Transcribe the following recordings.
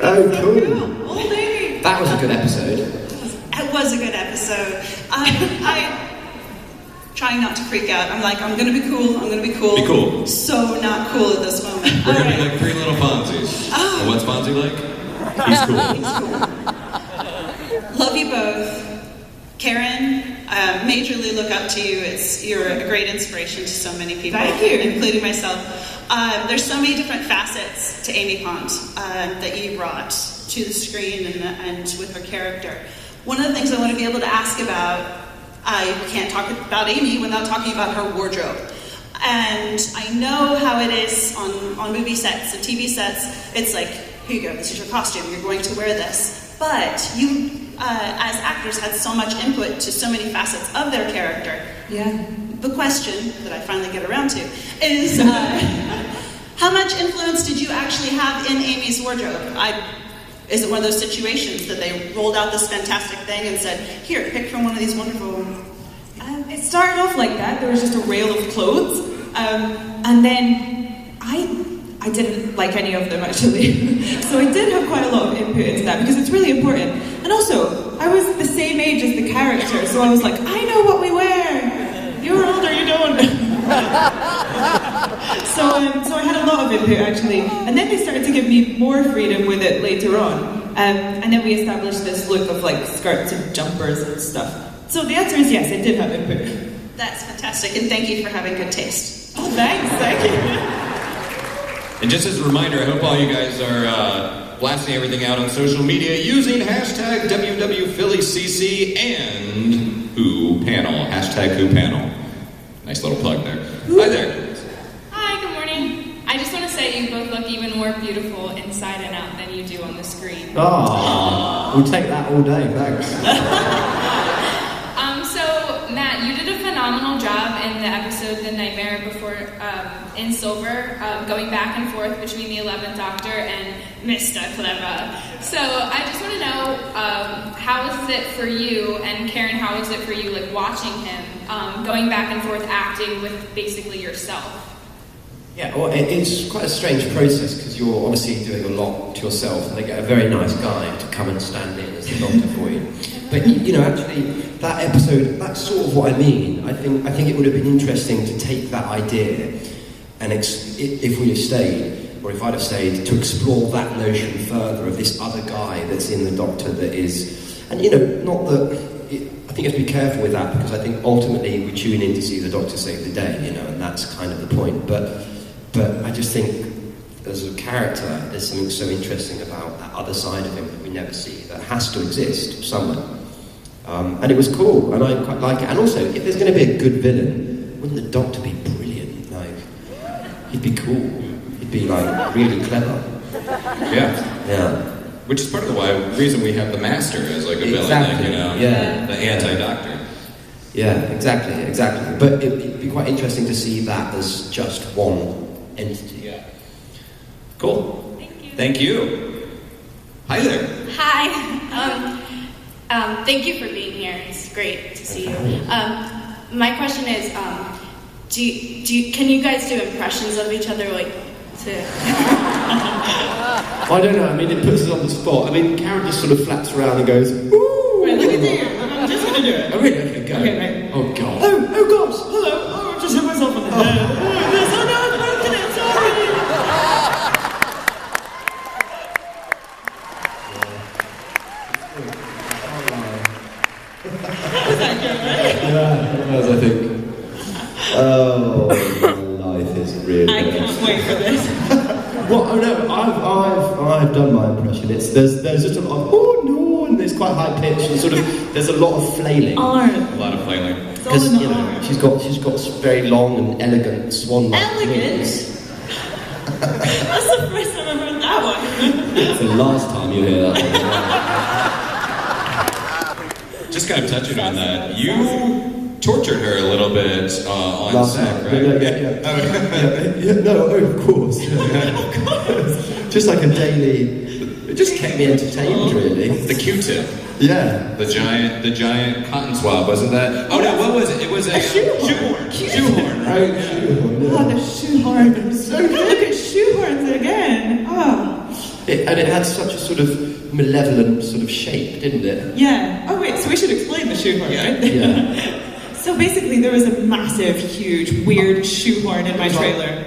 Oh, so cool. Old Amy. That was a good episode. It was a good episode. I trying not to freak out. I'm like, I'm gonna be cool. I'm gonna be cool. Be cool. So not cool at this moment. We're gonna be like three little Fonzies. Oh. And what's Fonzie like? He's cool. He's cool. Love you both. Karen, majorly look up to you. You're a great inspiration to so many people. Thank you. Including myself. There's so many different facets to Amy Pond that you brought to the screen and with her character. One of the things I want to be able to ask about, I can't talk about Amy without talking about her wardrobe. And I know how it is on movie sets and TV sets. It's like, here you go, this is your costume, you're going to wear this. But you, as actors, had so much input to so many facets of their character. Yeah. The question that I finally get around to is, how much influence did you actually have in Amy's wardrobe? Is it one of those situations that they rolled out this fantastic thing and said, here, pick from one of these wonderful... It started off like that. There was just a rail of clothes. And then I didn't like any of them, actually. So I did have quite a lot of input into that, because it's really important. And also, I was the same age as the character, so I was like, I know what we wear. You're older, you don't. So I had a lot of input, actually. And then they started to give me more freedom with it later on. And then we established this look of like skirts and jumpers and stuff. So the answer is yes, I did have input. That's fantastic, and thank you for having good taste. Oh, thanks, thank you. And just as a reminder, I hope all you guys are blasting everything out on social media using hashtag WWPhillyCC and WhoPanel. Hashtag WhoPanel. Nice little plug there. Ooh. Hi there. Hi, good morning. I just want to say you both look even more beautiful inside and out than you do on the screen. Oh, we'll take that all day, thanks. So, Matt, you did a phenomenal job in the episode The Nightmare Before in Silver, going back and forth between the 11th Doctor and Mr. Clever. So, I just want to know, how is it for you, and Karen, how is it for you, like, watching him, going back and forth acting with basically yourself? Yeah, well, it's quite a strange process, because you're obviously doing a lot to yourself, and they get a very nice guy to come and stand in as the doctor for you. But, you know, actually, that episode, that's sort of what I mean. I think it would have been interesting to take that idea, and if we had stayed, or if I'd have stayed, to explore that notion further of this other guy that's in the Doctor that is... And, you know, not that... I think you have to be careful with that, because I think ultimately we tune in to see the Doctor save the day, you know, and that's kind of the point. But I just think, as a character, there's something so interesting about that other side of him that we never see, that has to exist somewhere. And it was cool, and I quite like it. And also, if there's going to be a good villain, wouldn't the Doctor be brilliant? Like, he'd be cool. He'd be, like, really clever. Yeah. Yeah. Which is part of the reason we have the Master as like a villain, like, you know, the anti-Doctor. Yeah, exactly. But it'd be quite interesting to see that as just one entity. Yeah. Cool. Thank you. Thank you. Hi there. Hi. Thank you for being here. It's great to see you. My question is, can you guys do impressions of each other, like, I don't know, I mean, it puts us on the spot. I mean, Karen just sort of flaps around and goes, ooh! Wait, look at you. I'm just going to do it. Oh, really? Okay, go. Okay, right. Oh, God. Oh gosh, hello. Oh, I've just hit myself on the head. Oh, this, oh no, I've broken it, sorry. Yeah, it was, I think. Oh, my life is really I can't wait for this. Well, oh no, I've done my impression. There's just a lot of oh no, and it's quite high pitched, and sort of there's a lot of flailing. A lot of flailing. Because you know she's got very long and elegant swan-like wings. That's the first time I've heard that one. It's the last time you hear that one. Just kind of touching on that, you tortured her a little bit on set, right? Yeah. No, of course. Of course. Just like a daily. It just kept me entertained, really. The Q-tip. Yeah. The giant cotton swab, wasn't that? Oh no, what was it? It was a shoehorn. Shoehorn, right? Shoehorn, yeah. Oh, the shoehorn. So look at shoehorns again. Oh. And it had such a sort of malevolent sort of shape, didn't it? Yeah. Oh wait, so we should explain the shoehorn, right? Yeah. So basically there was a massive, huge, weird shoehorn in my trailer.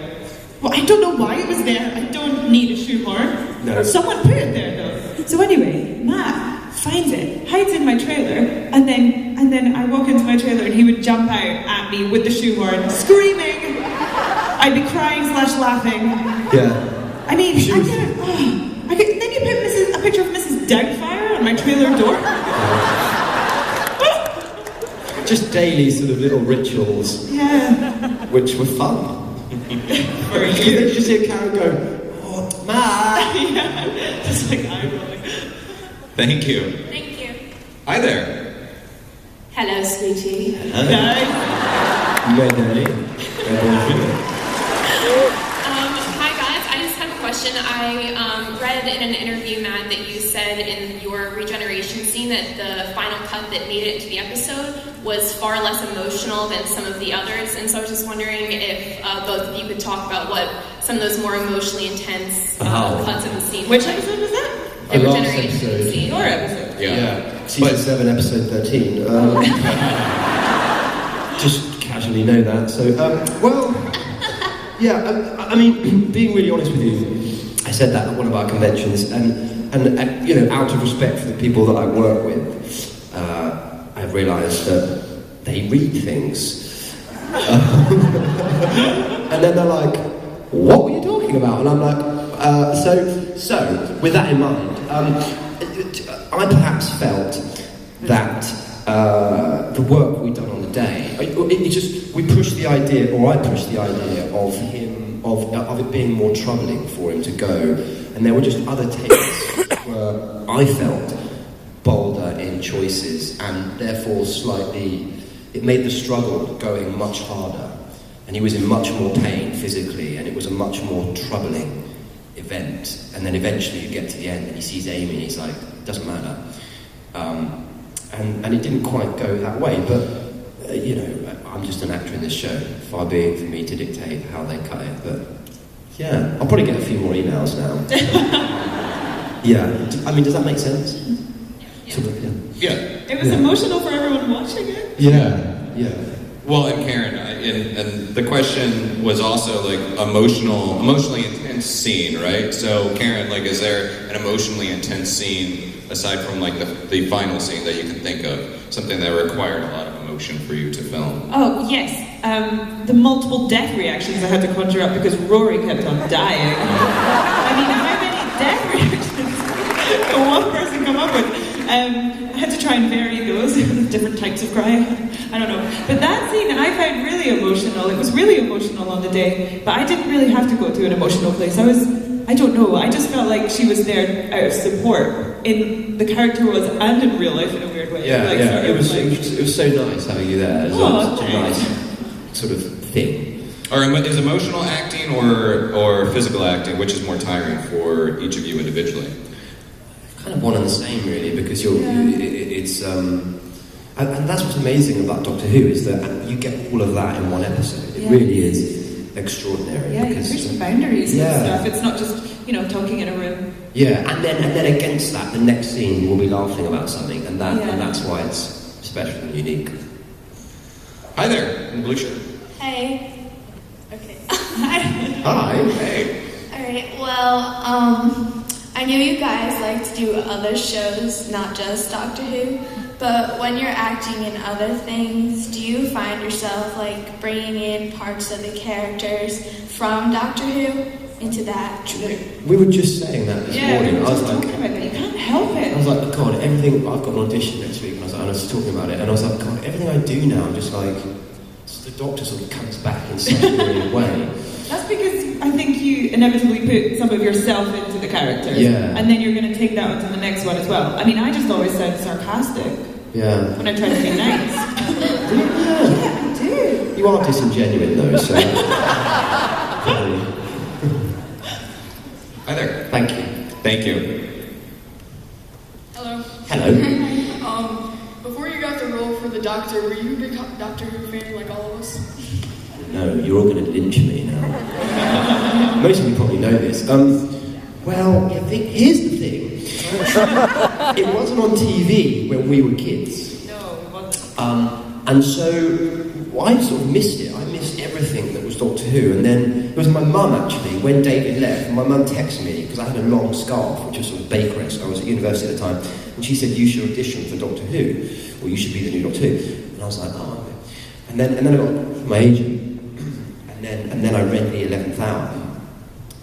Well, I don't know why it was there. I don't need a shoehorn. No. Someone put it there though. So anyway, Matt finds it, hides in my trailer, and then I walk into my trailer and he would jump out at me with the shoehorn, screaming. I'd be crying / laughing. Yeah. I mean, then you put a picture of Mrs. Doubtfire on my trailer door. Just daily sort of little rituals. Yeah. Which were fun. For you. Then you see a Karen go, oh, Matt! Yeah. Just like eyeballing. Thank you. Thank you. Hi there. Hello, sweetie. Guys. Hi guys, I just have a question. I read in an interview, Matt, that you said in your regeneration scene that the final cut that made it into the episode was far less emotional than some of the others, and so I was just wondering if both of you could talk about what some of those more emotionally intense cuts of the scene. Which episode was that? The last regeneration episode. scene. Your episode. Yeah. Season 7, episode 13. Just casually know that. So, I mean, being really honest with you, I said that at one of our conventions, and you know, out of respect for the people that I work with, I've realised that they read things, and then they're like, "What were you talking about?" And I'm like, "So with that in mind, I perhaps felt that the work we'd done on the day, we pushed the idea, or I pushed the idea of him, of it being more troubling for him to go, and there were just other takes where I felt bolder in choices, and therefore it made the struggle going much harder, and he was in much more pain physically, and it was a much more troubling event, and then eventually you get to the end and he sees Amy and he's like, it doesn't matter. And it didn't quite go that way, but you know, I'm just an actor in this show, far be it for me to dictate how they cut it, but yeah, I'll probably get a few more emails now. Yeah, I mean, does that make sense? Yeah. Sort of, yeah. It was emotional for everyone watching it. Yeah. Well, and Karen, and the question was also like emotionally intense scene, right? So, Karen, like, is there an emotionally intense scene aside from like the final scene that you can think of, something that required a lot of emotion for you to film? Oh, yes. The multiple death reactions I had to conjure up because Rory kept on dying. I mean, how many death reactions can one person come up with? I had to try and vary those, different types of crying. I don't know. But that scene I found really emotional. It was really emotional on the day, but I didn't really have to go to an emotional place. I don't know, I just felt like she was there out of support. In the character was, and in real life in a weird way. Yeah, like, yeah. It was so nice having you there. It was Oh, such a nice sort of thing. Or is emotional acting or physical acting, which is more tiring for each of you individually? Kind of one and the same, really, because it's and that's what's amazing about Doctor Who is that you get all of that in one episode. It really is extraordinary. Yeah, because, you push the boundaries yeah. and stuff. It's not just, talking in a room. Yeah, and then against that, the next scene we'll be laughing about something, and that's why it's special and unique. Hi there, in blue shirt. Hey. Okay. Hi. Hey. Alright, well, I knew you guys like to do other shows, not just Doctor Who, but when you're acting in other things, do you find yourself like bringing in parts of the characters from Doctor Who into that? We were just saying that this morning. I was like, talking about that. You can't help it. I was like, God, everything. I've got an audition next week, and I was talking about it, and I was like, God, everything I do now, I'm just like, the Doctor sort of comes back in such a weird way. That's because I think you inevitably put some of yourself into the character. Yeah. And then you're going to take that onto the next one as well. I mean, I just always sound sarcastic Yeah. when I try to be nice. Yeah, I do. You are disingenuous, though, so. Hi there. Thank you. Thank you. Hello. Hello. Before you got the role for the Doctor, were you a big Doctor Who fan like all of us? No, you're all going to lynch me now. Most of you probably know this. Well, here's the thing. It wasn't on TV when we were kids. No, it wasn't. And so I sort of missed it. I missed everything that was Doctor Who. And then it was my mum, actually, when David left, my mum texted me, because I had a long scarf, which was sort of Bakeress. I was at university at the time. And she said, you should audition for Doctor Who, or you should be the new Doctor Who. And I was like, oh, okay. And then I got my agent, and then I read the 11th Hour.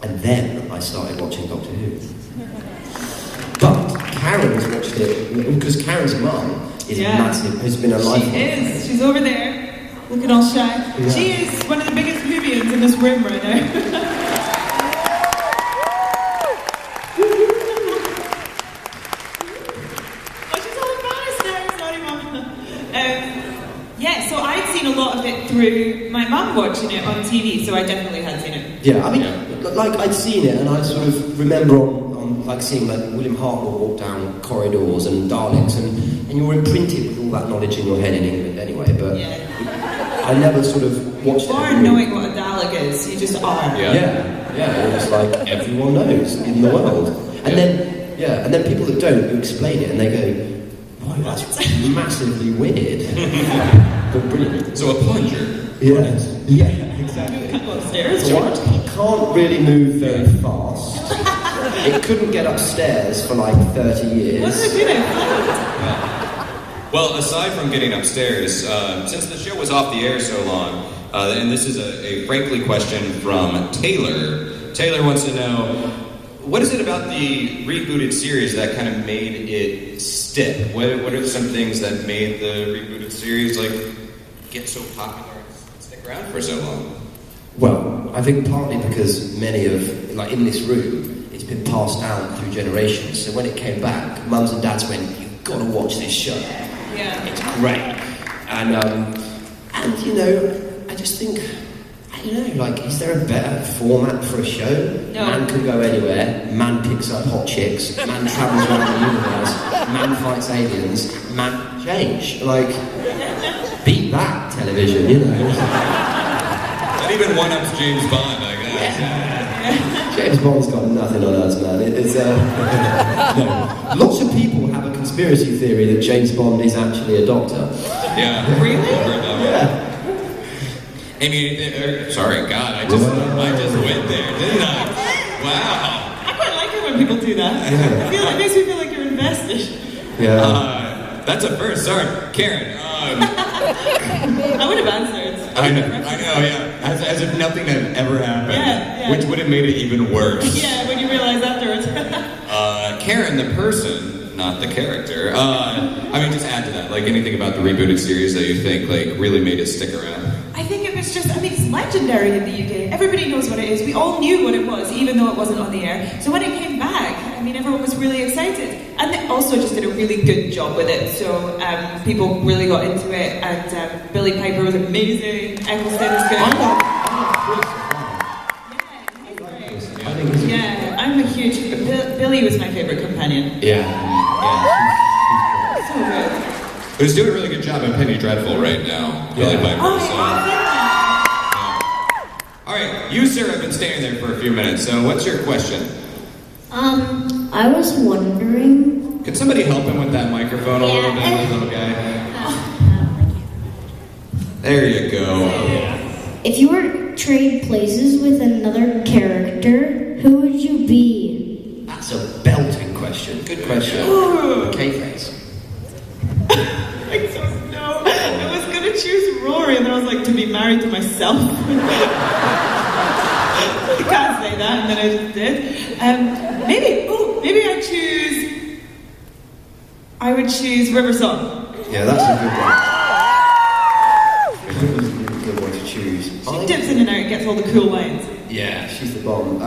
And then I started watching Doctor Who. But Karen's watched it, because Karen's mum is massive, has been a lifelong fan. She is. She's over there, looking all shy. Yeah. She is one of the biggest Whovians in this room right now. Yeah, so I'd seen a lot of it through my mum watching it on TV, so I definitely had seen it. Yeah, I mean, like I'd seen it, and I sort of remember on like seeing like William Hartnell walk down corridors and Daleks, and you were imprinted with all that knowledge in your head in England anyway. But I never sort of watched it. You are knowing what a Dalek is, you just are. Yeah. It was like everyone knows in the world, and then people that don't, you explain it, and they go, "Oh, that's massively weird." But brilliant. So a plunger. Yeah, exactly. Upstairs, so it can't really move very fast. It couldn't get upstairs for like 30 years. What's it doing? Well, aside from getting upstairs, since the show was off the air so long, and this is a frankly question from Taylor. Taylor wants to know, what is it about the rebooted series that kind of made it stick? What are some things that made the rebooted series get so popular and stick around for so long? Well, I think partly because many of, in this room, it's been passed down through generations. So when it came back, mums and dads went, "You've got to watch this show. Yeah. It's great." And I just think, is there a better format for a show? No. Man can go anywhere, man picks up hot chicks, man travels around the universe, man fights aliens, man can change. Beat that television, Not even one-ups James Bond, I guess. Yeah. James Bond's got nothing on us, man. No. Lots of people have a conspiracy theory that James Bond is actually a doctor. Yeah. Really? Yeah. Sorry, God, I just went there, didn't I? Wow. I quite like it when people do that. Yeah. It makes me feel like you're invested. Yeah. That's a first. Sorry, Karen. I would have answered. I know, yeah. As if nothing had ever happened. Yeah. Which would have made it even worse. Yeah, when you realize afterwards. Karen, the person, not the character. Just add to that, anything about the rebooted series that you think, really made it stick around. I think it was just, it's legendary in the UK. Everybody knows what it is. We all knew what it was, even though it wasn't on the air. So when it came back, everyone was really excited. And they also just did a really good job with it. So people really got into it. And Billy Piper was amazing. Eccleston is good. Yeah, I'm a huge... Billy was my favourite companion. Yeah. So good. Who's doing a really good job in Penny Dreadful right now. Billy Piper. All right, you, sir, have been standing there for a few minutes. So what's your question? I was wondering... Can somebody help him with that microphone a little bit, little guy? There you go. If you were to trade places with another character, who would you be? That's a belting question. Good question. K-face. I don't know. I was going to choose Rory, and then I was like, to be married to myself. I can't say that, and then I just did. Maybe I would choose River Song. Yeah, that's a good one. River's a really good one to choose. She dips in and out and gets all the cool lines. Yeah, she's the bomb.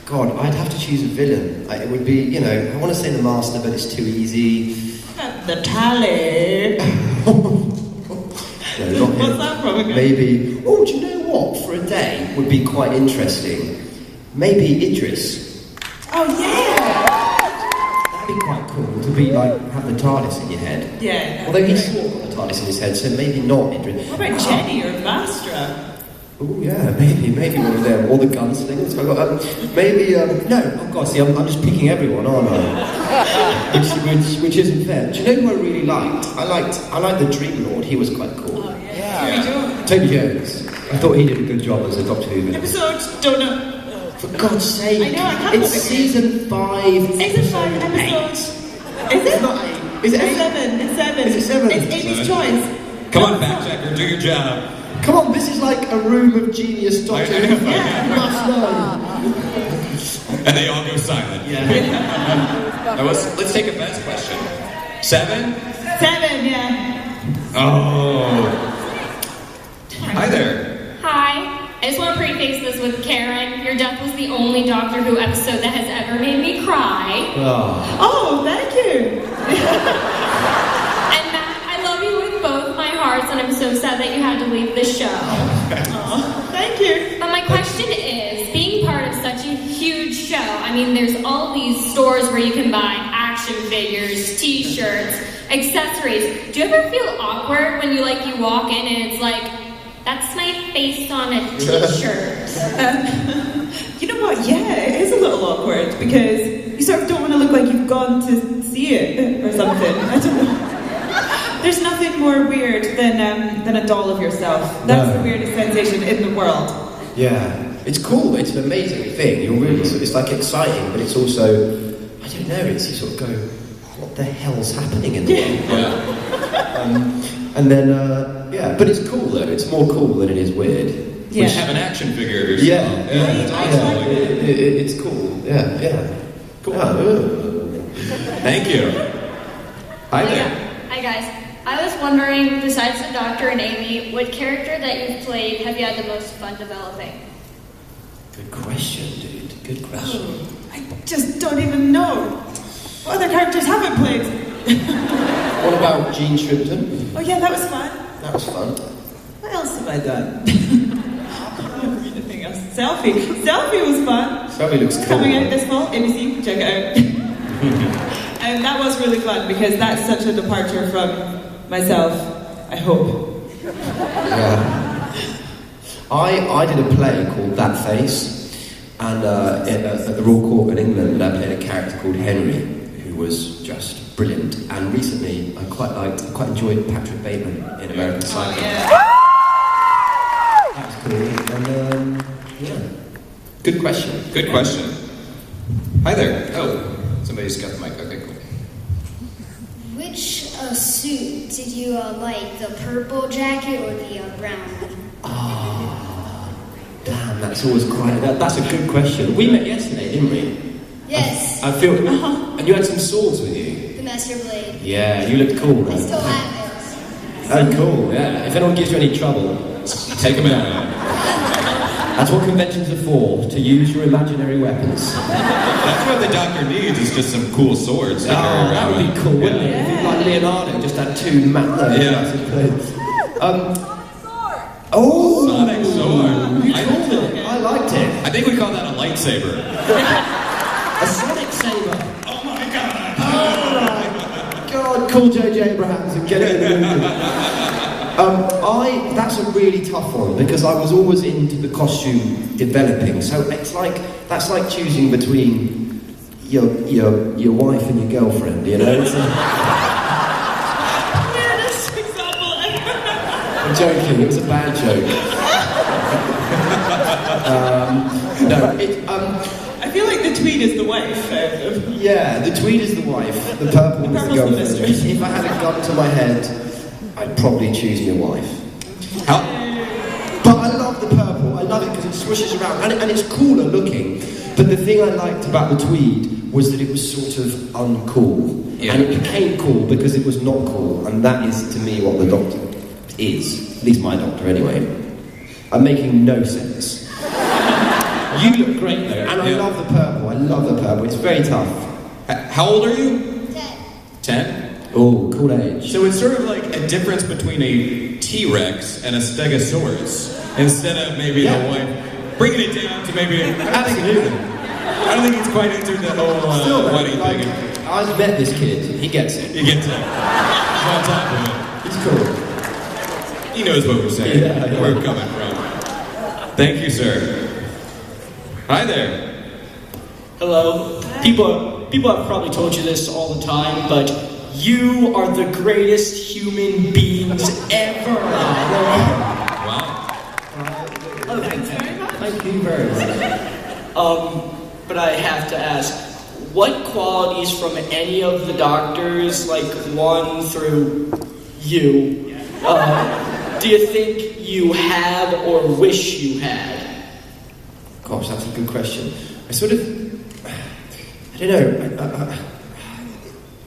God, I'd have to choose a villain. It would be, I want to say the Master, but it's too easy. The Tally. No, what's that from again? Maybe, do you know what? For a day would be quite interesting. Maybe Idris. Oh, yeah! That'd be quite cool to be have the TARDIS in your head. Yeah. Although he's sort of got the TARDIS in his head, so maybe not Idris. What about Jenny or Vastra? Oh yeah, maybe one of them, or the gunslingers. I got maybe no. Oh god, see, I'm just picking everyone, aren't I? which isn't fair. Do you know who I really liked? I liked the Dream Lord. He was quite cool. Oh yeah. Toby Jones. I thought he did a good job as a Doctor Who villain. Episode, don't know. For God's sake! I know, I can't it's season 5. Season 5, episode. Is it? Not 8. Is it 8? 7. It's 7. Is it 7? It's Amy's choice. Come on, fact checker, do your job. Come on, this is like a room of genius Doctor Who. Yeah. You must know. And they all go silent. Yeah. Now let's take a fast question. 7? 7, yeah. Oh. Hi there. Hi. I just want to preface this with Karen. Your death was the only Doctor Who episode that has ever made me cry. Oh, thank you. And Matt, I love you with both my hearts, and I'm so sad that you had to leave the show. Oh, thank you. But my question is, being part of such a huge show, I mean, there's all these stores where you can buy action figures, t-shirts, accessories. Do you ever feel awkward when you walk in and it's like, that's my face on a t-shirt? You know what? Yeah, it is a little awkward because you sort of don't want to look like you've gone to see it or something. I don't know. There's nothing more weird than a doll of yourself. That's the weirdest sensation in the world. Yeah, it's cool. It's an amazing thing. You're really, it's like exciting, but it's also, I don't know. It's you sort of go, what the hell's happening in the world? And then, yeah, but it's cool though. It's more cool than it is weird. Yeah. Which have an action figure of yourself. Yeah, it's cool. Yeah. Cool. Thank you. Hi there. Hi guys. I was wondering, besides the Doctor and Amy, what character that you've played have you had the most fun developing? Good question, dude. Good question. Oh, I just don't even know. What other characters haven't played? What about Gene Shrimpton? Oh yeah, that was fun. That was fun. What else have I done? Anything else? Selfie was fun. Selfie looks cool. Coming out this fall, ABC, check it out. And that was really fun because that's such a departure from myself, I hope. Yeah. I did a play called That Face, and at the Royal Court in England, I played a character called Henry, who was just brilliant. And recently, I quite enjoyed Patrick Bateman in American Psycho. That was cool. And yeah, good question. Good question. Hi there. Oh, somebody's got the mic. Okay, cool. Which suit did you like, the purple jacket or the brown one? Damn, that's always quite. That's a good question. We met yesterday, didn't we? Yes. I feel. And you had some swords with you. The Master Blade. Yeah, you looked cool, man. I still have it. Oh, cool. Yeah. If anyone gives you any trouble, take them out. That's what conventions are for, to use your imaginary weapons. That's what the Doctor needs, is just some cool swords. That would be cool, wouldn't it? If it, like Leonardo just had two massive clothes. Oh! Sonic sword. You called it. I liked it. I think we call that a lightsaber. A sonic saber. Oh my god! Oh my god, call J.J. Abrams and get it in the movie. That's a really tough one because I was always into the costume developing. So it's like that's like choosing between your wife and your girlfriend. You know. Weirdest example ever. I'm joking. It was a bad joke. I feel like the tweed is the wife. Yeah, the tweed is the wife. The purple is the girlfriend. If I had a gun to my head, I'd probably choose my wife. But I love the purple. I love it because it swishes around and it's cooler looking. But the thing I liked about the tweed was that it was sort of uncool. Yeah. And it became cool because it was not cool. And that is, to me, what the Doctor is. At least my Doctor, anyway. I'm making no sense. You look great, though. And I love the purple. I love the purple. It's very tough. How old are you? 10. 10? Oh, cool age. So it's sort of like a difference between a T-Rex and a Stegosaurus. Instead of maybe the wife bringing it down to maybe I don't think he's quite into the whole wedding thing. I've met this kid. He gets it. He gets it. He's on top of it. He's cool. He knows what we're saying. Yeah. Where we're coming from. Thank you, sir. Hi there. Hello. People have probably told you this all the time, but you are the greatest human beings ever. Wow. Thank you very much. But I have to ask, what qualities from any of the doctors, like 1 through you, do you think you have or wish you had? Gosh, that's a good question. I don't know.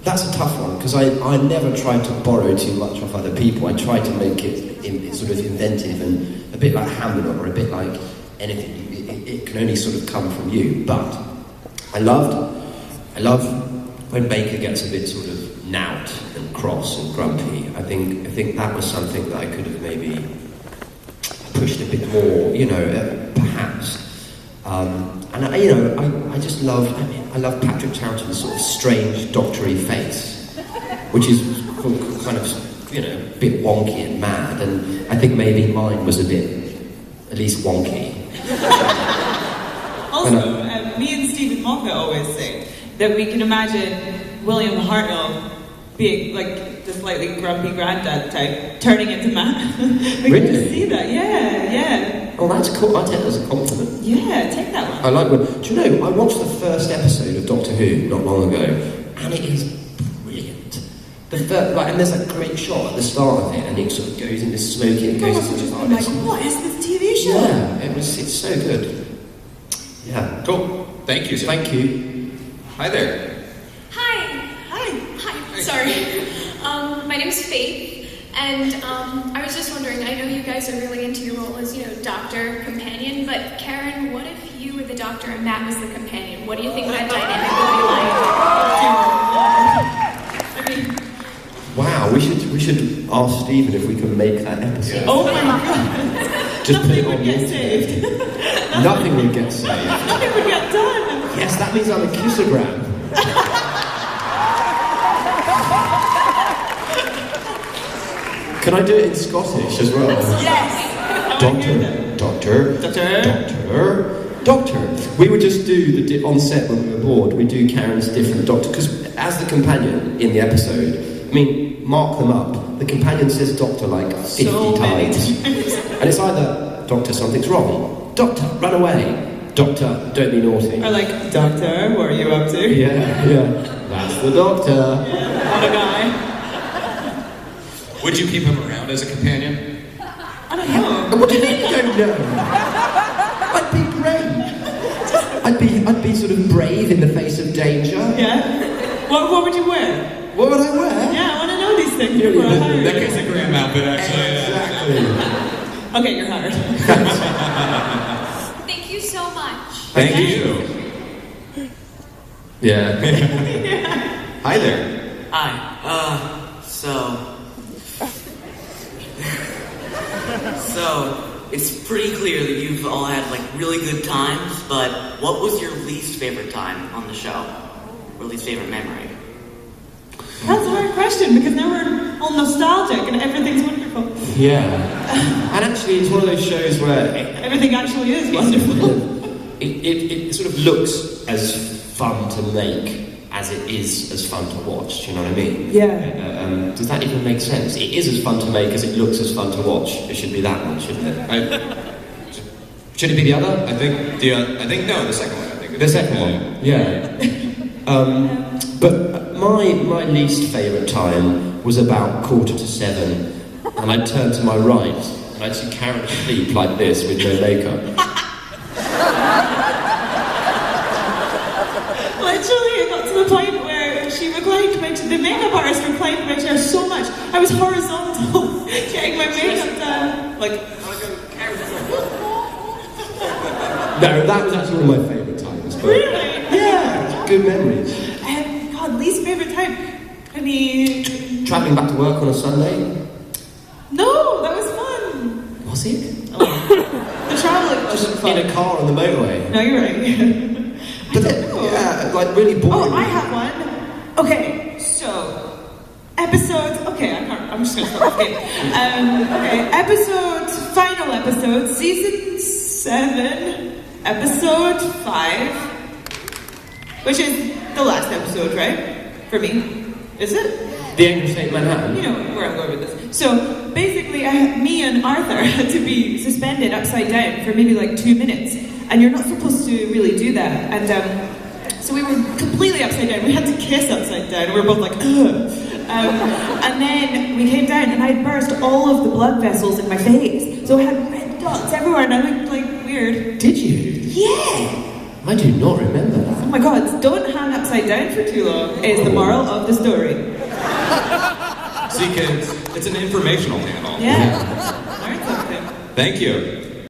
That's a tough one, because I never try to borrow too much off other people. I try to make it sort of inventive and a bit like Hamlet or a bit like anything. It can only sort of come from you. But I love when Baker gets a bit sort of knout and cross and grumpy. I think that was something that I could have maybe pushed a bit more, perhaps. And I just love Patrick Troughton's sort of strange doctory face, which is kind of, a bit wonky and mad, and I think maybe mine was a bit, at least wonky. Also, me and Stephen Moffat always say that we can imagine William Hartnell being like the slightly grumpy granddad type, turning into Matt. We Really? can see that, yeah. Oh, that's cool. I take that as a compliment. Yeah, take that one. I like when... Do you know, I watched the first episode of Doctor Who not long ago, and it is brilliant. And there's that great shot at the start of it, and it sort of goes into smoking, and goes into... I'm like, what is this TV show? Yeah, it's so good. Yeah. Cool. Thank you, sir. Thank you. Hi there. Hi. Sorry. My name's Faith, and I was just wondering, I know you guys are really into your role as, doctor, companion, but Karen, what if you were the doctor and Matt was the companion? What do you think that dynamic would be like? Wow, we should ask Stephen if we can make that episode. Oh my god. Just put Nothing it on would get YouTube. saved. Nothing would get saved. Nothing would get done. Yes, that means I'm a kissogram. Can I do it in Scottish as well? Yes. Doctor. We would just do on set when we were bored, we do Karen's different doctor, because as the companion in the episode, mark them up, the companion says doctor like 50 times. And it's either, doctor, something's wrong. Doctor, run away. Doctor, don't be naughty. Or like, doctor, what are you up to? Yeah. That's the doctor. What a guy. Would you keep him around as a companion? I don't know. What do you mean you don't know? I'd be brave. I'd be sort of brave in the face of danger. Yeah? What would you wear? What would I wear? Yeah, I want to know these things before I hire you. That gets a Graham outfit, actually. Exactly. Okay, you're hired. Thank you so much. Thank you. Yeah. Hi there. Hi. So, it's pretty clear that you've all had really good times, but what was your least favorite time on the show? Or least favorite memory? That's a hard question, because now we're all nostalgic and everything's wonderful. Yeah. And actually, it's one of those shows where Everything actually is wonderful. it sort of looks as fun to make as it is as fun to watch. Do you know what I mean? Yeah. Does that even make sense? It is as fun to make as it looks as fun to watch. It should be that one, shouldn't it? Should it be the other? I think no, the second one. I think The second one. Yeah. But my least favourite time was about 6:45, and I'd turn to my right, and I'd see Karen asleep like this with no makeup. Literally, it got to the point where the makeup artist reclined my chair so much, I was horizontal, getting my makeup done. No, that was actually one of my favourite times. But Really? Yeah, good memories. God, least favourite time? I mean... Travelling back to work on a Sunday? No, that was fun. Was it? The travelling wasn't fun. In a car on the motorway? No, you're right. But yeah, really boring. Oh, I have one. Okay, so episode. Okay, I'm just gonna start. Okay, final episode, season 7, episode 5, which is the last episode, right? For me. Is it? The End of St. Manhattan. You know where I'm going with this. So basically, me and Arthur had to be suspended upside down for maybe like 2 minutes, and you're not supposed to really do that. And so we were completely upside down. We had to kiss upside down. We were both like, ugh. And then we came down, and I had burst all of the blood vessels in my face. So I had red dots everywhere, and I looked like weird. Did you? Yeah. I do not remember that. Oh my God! Don't hang upside down for too long. Is the moral of the story. See, kids, it's an informational panel. Yeah. Learn something. Thank you.